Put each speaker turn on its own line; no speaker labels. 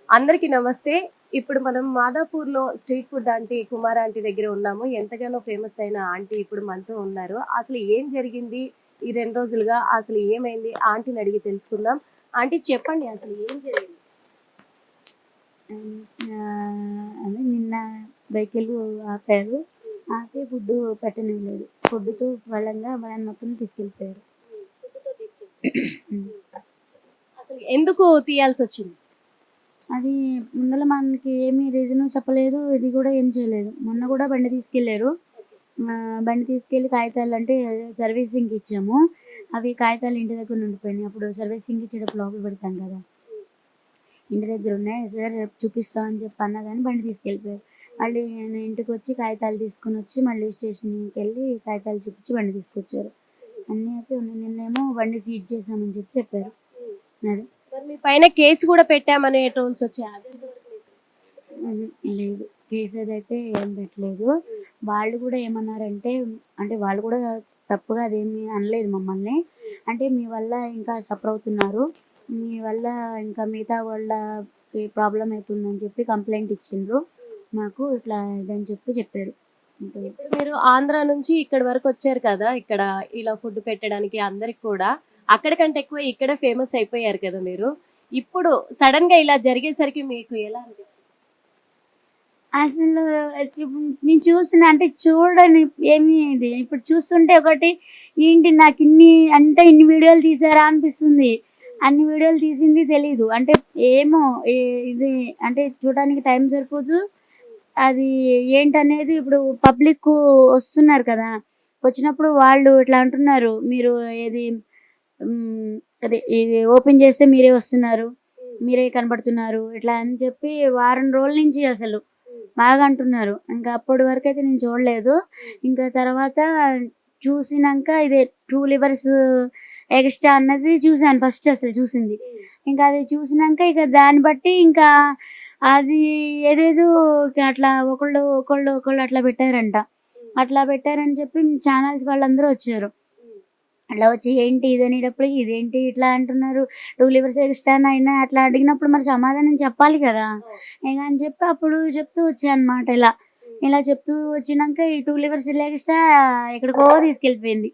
అందరికీ నమస్తే. ఇప్పుడు మనం మాదాపూర్‌లో street food aunty, Kumar aunty దగ్గర ఉన్నాము. ఎంతగానో ఫేమస్ అయిన ఆంటీ ఇప్పుడు మనతో ఉన్నారు. అసలు ఏం జరిగింది ఈ 2 రోజులుగా? అసలు ఏమైంది? ఆంటీని అడిగి తెలుసుకుందాం. ఆంటీ చెప్పండి అసలు ఏం జరిగింది?
అదే నిన్న వెహికల్ ఆపారు. ఆపి ఫుడ్ పెట్టనివ్వలేదు. ఫుడ్‌తో బలంగా వ్యాన్ మొత్తం తీసుకెళ్ళిపోయారు.
ఫుడ్‌తో తీసుకెళ్ళిపోయారు. అసలు ఎందుకు తీయాల్సొచ్చింది?
అది ముందల మనకి ఏమి రీజను చెప్పలేదు. ఇది కూడా ఏం చేయలేదు. మొన్న కూడా బండి తీసుకెళ్లారు. బండి తీసుకెళ్ళి కాగితాలంటే సర్వీసింగ్‌కి ఇచ్చాము. అవి కాగితాలు ఇంటి దగ్గర ఉండిపోయినాయి. అప్పుడు సర్వీసింగ్‌కి ఇచ్చేటప్పుడు లోపల పెడతాం కదా! ఇంటి దగ్గర ఉన్నాయి సార్ రేపు చూపిస్తాం అని చెప్పి అన్నా కానీ బండి తీసుకెళ్ళిపోయారు. మళ్ళీ నేను ఇంటికి వచ్చి కాగితాలు తీసుకొని వచ్చి మళ్ళీ స్టేషన్‌కి వెళ్ళి కాగితాలు చూపించి బండి తీసుకొచ్చారు. అన్నీ అయితే ఉన్నాయి. నిన్నేమో బండి సీజ్ చేశామని చెప్పారు. అది.
మరి మీ పైన కేసు కూడా పెట్టామనే ట్రోల్స్ వచ్చాయి. అదెంతవరకు నిజం?
లేదు. కేస్ అదైతే ఏం పెట్టలేదు. వాళ్ళు కూడా ఏమన్నారంటే అంటే వాళ్ళు కూడా తప్పుగా అదేమీ అనలేదు మమ్మల్ని. అంటే మీ వల్ల ఇంకా సఫర్ అవుతున్నారు. మీ వల్ల ఇంకా మిగతా వాళ్ళకి ప్రాబ్లమ్ అవుతుందని చెప్పి కంప్లెయింట్ ఇచ్చిండ్రు. మాకు ఇట్లా ఇదని చెప్పారు. అంతే.
ఇప్పుడు మీరు ఆంధ్ర నుంచి ఇక్కడి వరకు వచ్చారు కదా! ఇక్కడ ఇలా ఫుడ్ పెట్టడానికి అందరికి కూడా. అక్కడి కంటే ఎక్కువ ఇక్కడే ఫేమస్ అయిపోయారు కదా మీరు. ఇప్పుడు సడెన్‌గా ఇలా జరిగేసరికి మీకు ఎలా అనిపించింది?
అసలు నేను చూసిన అంటే చూడని ఏమి ఇది ఇప్పుడు చూస్తుంటే ఒకటి ఏంటి నాకు అంటే ఇన్ని వీడియోలు తీసారా అనిపిస్తుంది. అన్ని వీడియోలు తీసింది తెలీదు. అంటే ఏమో ఇది అంటే చూడడానికి టైం సరిపోదు. అది ఏంటనేది ఇప్పుడు పబ్లిక్ వస్తున్నారు కదా! వచ్చినప్పుడు వాళ్ళు ఇట్లా అంటున్నారు. మీరు ఏది అదే ఇది ఓపెన్ చేస్తే మీరే వస్తున్నారు. మీరే కనబడుతున్నారు. ఇట్లా అని చెప్పి వారం రోజుల నుంచి అసలు బాగా అంటున్నారు. ఇంకా అప్పటి వరకైతే నేను చూడలేదు. ఇంకా తర్వాత చూసినంక ఇదే 2 లివర్స్ ఎక్స్‌ట్రా అన్నది చూసాను ఫస్ట్ అసలు చూసింది. ఇంకా అది చూసినంక ఇక దాన్ని బట్టి ఇంకా అది ఏదేదో అట్లా ఒకళ్ళు అట్లా పెట్టారంట. అట్లా పెట్టారని చెప్పి ఛానల్స్ వాళ్ళందరూ వచ్చారు. అట్లా వచ్చి ఏంటి ఇది అనేటప్పటికి ఇదేంటి ఇట్లా అంటున్నారు. 2 లివర్స్ ఎక్స్‌ట్రా అయినా అట్లా అడిగినప్పుడు మరి సమాధానం చెప్పాలి కదా! ఇక అని చెప్పి అప్పుడు చెప్తూ వచ్చానన్నమాట ఇలా. ఇలా చెప్తూ వచ్చినంక ఈ 2 లివర్స్ ఎక్స్‌ట్రా ఎక్కడికో తీసుకెళ్ళిపోయింది.